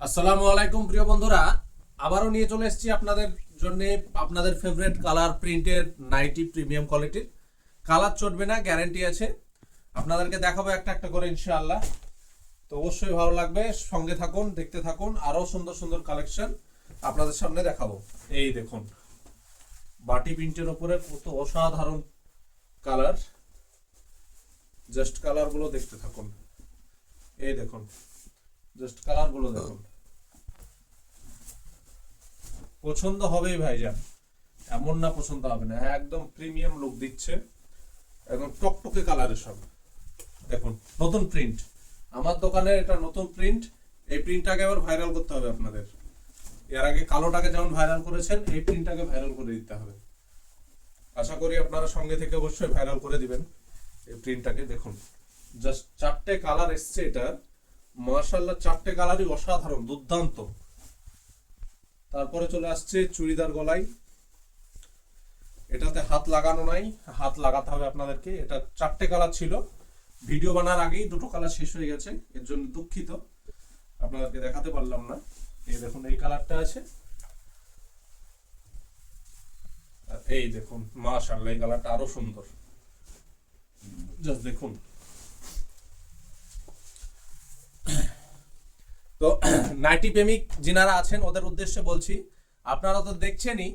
আসসালামু আলাইকুম প্রিয় বন্ধুরা, আবারও নিয়ে চলে এসেছি আপনাদের জন্য আপনাদের ফেভারিট কালার প্রিন্টের নাইটি প্রিমিয়াম কোয়ালিটির। কালার চটবে না, গ্যারান্টি আছে। আপনাদেরকে দেখাবো একটা একটা করে ইনশাআল্লাহ। তো অবশ্যই ভালো লাগবে, সঙ্গে থাকুন, দেখতে থাকুন। আরো সুন্দর সুন্দর কালেকশন আপনাদের সামনে দেখাবো। এই দেখুন, বাটি প্রিন্টের উপরে কত অসাধারণ কালার। জাস্ট কালারগুলো দেখতে থাকুন। এই দেখুন, জাস্ট কালারগুলো দেখুন, পছন্দ হবেই ভাইজান, এমন না পছন্দ হবে না। একদম প্রিমিয়াম লুক দিচ্ছে, একদম টকটকে কালারের সব। দেখুন, নতুন প্রিন্ট, আমার দোকানে এটা নতুন প্রিন্ট। এই প্রিন্টটাকে আবার ভাইরাল করতে হবে আপনাদের। এর আগে কালোটাকে যেমন ভাইরাল করেছেন, এই প্রিন্টটাকে ভাইরাল করে দিতে হবে। আশা করি আপনারা সঙ্গে থেকে অবশ্যই ভাইরাল করে দিবেন এই প্রিন্টটাকে। দেখুন, জাস্ট চারটে কালার এসছে এটা, মাশাআল্লাহ, চারটে কালারই অসাধারণ, দুর্দান্ত। তারপরে চলে আসছে চুড়িদার গলাই। এটাতে হাত লাগানো নাই, হাত লাগাতে হবে আপনাদেরকে। এটা চারটে কালার ছিল, ভিডিও বানার আগেই দুটো কালার শেষ হয়ে গেছে, এর জন্য দুঃখিত, আপনাদেরকে দেখাতে পারলাম না। এই দেখুন, এই কালারটা আছে, আর এই দেখুন, মাশাআল্লাহ, এই কালারটা আরো সুন্দর। জাস্ট দেখুন। তো নাইটি প্রেমিক যিনারা আছেন ওদের উদ্দেশ্যে বলছি, আপনারা তো দেখছেনই,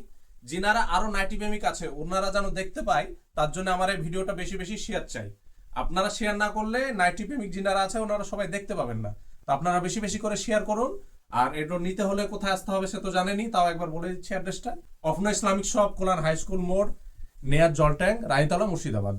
যিনারা আরো নাইটি প্রেমিক আছে ওনারা যেন দেখতে পায়, তার জন্য আমার এই ভিডিওটা বেশি বেশি শেয়ার চাই। আপনারা শেয়ার না করলে নাইটি প্রেমিক যিনারা আছে ওনারা সবাই দেখতে পাবেন না। তো আপনারা বেশি বেশি করে শেয়ার করুন। আর এটা নিতে হলে কোথায় আসতে হবে সে তো জানেনই, তাও একবার বলে দিচ্ছি অ্যাড্রেসটা। অফনা Islamic shop, Kalyan high school মোড়, নেয়ার জল ট্যাঙ্ক, রায়তলা, মুর্শিদাবাদ।